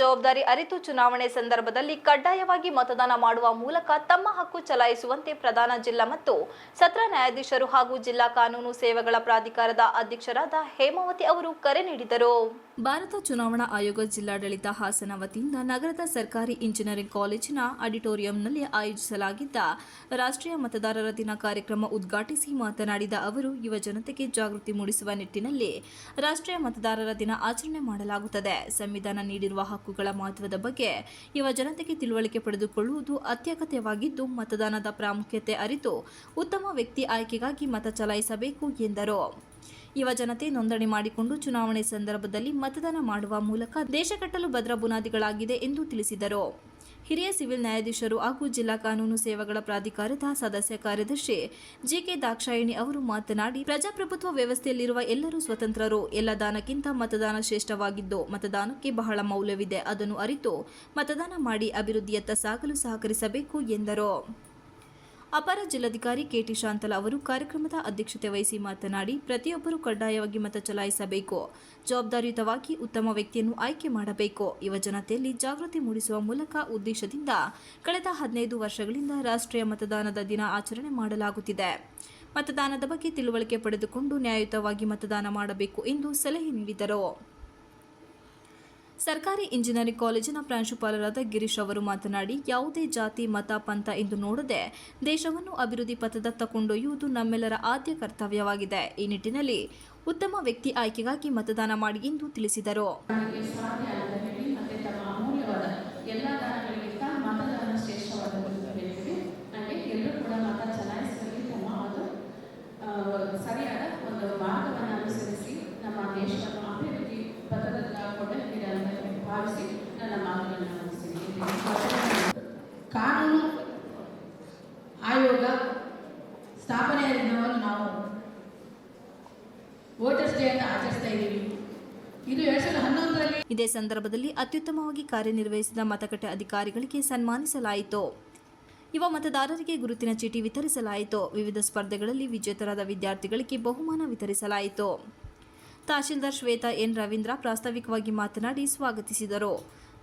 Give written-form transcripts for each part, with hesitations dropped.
ಜವಾಬ್ದಾರಿ ಅರಿತು ಚುನಾವಣೆ ಸಂದರ್ಭದಲ್ಲಿ ಕಡ್ಡಾಯವಾಗಿ ಮತದಾನ ಮಾಡುವ ಮೂಲಕ ತಮ್ಮ ಹಕ್ಕು ಚಲಾಯಿಸುವಂತೆ ಪ್ರಧಾನ ಜಿಲ್ಲಾ ಮತ್ತು ಸತ್ರ ನ್ಯಾಯಾಧೀಶರು ಹಾಗೂ ಜಿಲ್ಲಾ ಕಾನೂನು ಸೇವೆಗಳ ಪ್ರಾಧಿಕಾರದ ಅಧ್ಯಕ್ಷರಾದ ಹೇಮಾವತಿ ಅವರು ಕರೆ ನೀಡಿದರು. ಭಾರತ ಚುನಾವಣಾ ಆಯೋಗ ಜಿಲ್ಲಾಡಳಿತ ಹಾಸನ ವತಿಯಿಂದ ನಗರದ ಸರ್ಕಾರಿ ಇಂಜಿನಿಯರಿಂಗ್ ಕಾಲೇಜಿನ ಆಡಿಟೋರಿಯಂನಲ್ಲಿ ಆಯೋಜಿಸಲಾಗಿದ್ದ ರಾಷ್ಟ್ರೀಯ ಮತದಾರರ ದಿನ ಕಾರ್ಯಕ್ರಮ ಉದ್ಘಾಟಿಸಿ ಮಾತನಾಡಿದ ಅವರು, ಯುವ ಜನತೆಗೆ ಜಾಗೃತಿ ಮೂಡಿಸುವ ನಿಟ್ಟಿನಲ್ಲಿ ರಾಷ್ಟ್ರೀಯ ಮತದಾರರ ದಿನ ಆಚರಣೆ ಮಾಡಲಾಗುತ್ತದೆ. ಸಂವಿಧಾನ ನೀಡಿರುವ ಹಕ್ಕುಗಳ ಮಹತ್ವದ ಬಗ್ಗೆ ಯುವ ಜನತೆಗೆ ತಿಳುವಳಿಕೆ ಪಡೆದುಕೊಳ್ಳುವುದು ಅತ್ಯಗತ್ಯವಾಗಿದ್ದು, ಮತದಾನದ ಪ್ರಾಮುಖ್ಯತೆ ಅರಿತು ಉತ್ತಮ ವ್ಯಕ್ತಿ ಆಯ್ಕೆಗಾಗಿ ಮತ ಚಲಾಯಿಸಬೇಕು ಎಂದರು. ಯುವ ಜನತೆ ನೋಂದಣಿ ಮಾಡಿಕೊಂಡು ಚುನಾವಣೆ ಸಂದರ್ಭದಲ್ಲಿ ಮತದಾನ ಮಾಡುವ ಮೂಲಕ ದೇಶ ಕಟ್ಟಲು ಭದ್ರ ಬುನಾದಿಗಳಾಗಿದೆ ಎಂದು ತಿಳಿಸಿದರು. ಹಿರಿಯ ಸಿವಿಲ್ ನ್ಯಾಯಾಧೀಶರು ಹಾಗೂ ಜಿಲ್ಲಾ ಕಾನೂನು ಸೇವೆಗಳ ಪ್ರಾಧಿಕಾರದ ಸದಸ್ಯ ಕಾರ್ಯದರ್ಶಿ ಜಿಕೆ ದಾಕ್ಷಾಯಿಣಿ ಅವರು ಮಾತನಾಡಿ, ಪ್ರಜಾಪ್ರಭುತ್ವ ವ್ಯವಸ್ಥೆಯಲ್ಲಿರುವ ಎಲ್ಲರೂ ಸ್ವತಂತ್ರರು. ಎಲ್ಲ ದಾನಕ್ಕಿಂತ ಮತದಾನ ಶ್ರೇಷ್ಠವಾಗಿದ್ದು, ಮತದಾನಕ್ಕೆ ಬಹಳ ಮೌಲ್ಯವಿದೆ. ಅದನ್ನು ಅರಿತು ಮತದಾನ ಮಾಡಿ ಅಭಿವೃದ್ಧಿಯತ್ತ ಸಾಗಲು ಸಹಕರಿಸಬೇಕು ಎಂದರು. ಅಪರ ಜಿಲ್ಲಾಧಿಕಾರಿ ಕೆಟಿ ಶಾಂತಲಾ ಅವರು ಕಾರ್ಯಕ್ರಮದ ಅಧ್ಯಕ್ಷತೆ ವಹಿಸಿ ಮಾತನಾಡಿ, ಪ್ರತಿಯೊಬ್ಬರೂ ಕಡ್ಡಾಯವಾಗಿ ಮತ ಚಲಾಯಿಸಬೇಕು. ಜವಾಬ್ದಾರಿಯುತವಾಗಿ ಉತ್ತಮ ವ್ಯಕ್ತಿಯನ್ನು ಆಯ್ಕೆ ಮಾಡಬೇಕು. ಯುವ ಜನತೆಯಲ್ಲಿ ಜಾಗೃತಿ ಮೂಡಿಸುವ ಮೂಲಕ ಉದ್ದೇಶದಿಂದ ಕಳೆದ 15 ವರ್ಷಗಳಿಂದ ರಾಷ್ಟ್ರೀಯ ಮತದಾನದ ದಿನ ಆಚರಣೆ ಮಾಡಲಾಗುತ್ತಿದೆ. ಮತದಾನದ ಬಗ್ಗೆ ತಿಳುವಳಿಕೆ ಪಡೆದುಕೊಂಡು ನ್ಯಾಯಯುತವಾಗಿ ಮತದಾನ ಮಾಡಬೇಕು ಎಂದು ಸಲಹೆ ನೀಡಿದರು. ಸರ್ಕಾರಿ ಇಂಜಿನಿಯರಿಂಗ್ ಕಾಲೇಜಿನ ಪ್ರಾಂಶುಪಾಲರಾದ ಗಿರೀಶ್ ಅವರು ಮಾತನಾಡಿ, ಯಾವುದೇ ಜಾತಿ, ಮತ, ಪಂಥ ಎಂದು ನೋಡದೆ ದೇಶವನ್ನು ಅಭಿವೃದ್ಧಿ ಪಥದತ್ತ ಕೊಂಡೊಯ್ಯುವುದು ನಮ್ಮೆಲ್ಲರ ಆದ್ಯ ಕರ್ತವ್ಯವಾಗಿದೆ. ಈ ನಿಟ್ಟಿನಲ್ಲಿ ಉತ್ತಮ ವ್ಯಕ್ತಿ ಆಯ್ಕೆಗಾಗಿ ಮತದಾನ ಮಾಡಿ ಎಂದು ತಿಳಿಸಿದರು. ಕಾನೂನು ಆಯೋಗ ಸ್ಥಾಪನೆಯ ದಿನವನ್ನು ನಾವು ವೋಟರ್ಸ್ ಡೇ ಅಂತ ಆಚರಿಸ್ತಾ ಇದ್ದೀವಿ. ಇದು 2011ರಲ್ಲಿ. ಇದೇ ಸಂದರ್ಭದಲ್ಲಿ ಅತ್ಯುತ್ತಮವಾಗಿ ಕಾರ್ಯನಿರ್ವಹಿಸಿದ ಮತಗಟ್ಟೆ ಅಧಿಕಾರಿಗಳಿಗೆ ಸನ್ಮಾನಿಸಲಾಯಿತು. ಯುವ ಮತದಾರರಿಗೆ ಗುರುತಿನ ಚೀಟಿ ವಿತರಿಸಲಾಯಿತು. ವಿವಿಧ ಸ್ಪರ್ಧೆಗಳಲ್ಲಿ ವಿಜೇತರಾದ ವಿದ್ಯಾರ್ಥಿಗಳಿಗೆ ಬಹುಮಾನ ವಿತರಿಸಲಾಯಿತು. ತಹಶೀಲ್ದಾರ್ ಶ್ವೇತಾ ಎನ್ ರವೀಂದ್ರ ಪ್ರಾಸ್ತಾವಿಕವಾಗಿ ಮಾತನಾಡಿ ಸ್ವಾಗತಿಸಿದರು.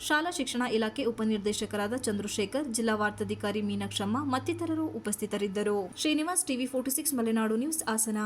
ಶಾಲಾ ಶಿಕ್ಷಣ ಇಲಾಖೆ ಉಪನಿರ್ದೇಶಕರಾದ ಚಂದ್ರಶೇಖರ್, ಜಿಲ್ಲಾ ವಾರ್ತಾಧಿಕಾರಿ ಮೀನಾಕ್ಷಮ್ಮ ಮತ್ತಿತರರು ಉಪಸ್ಥಿತರಿದ್ದರು. Srinivas, TV 46 Malenadu news, Hassan.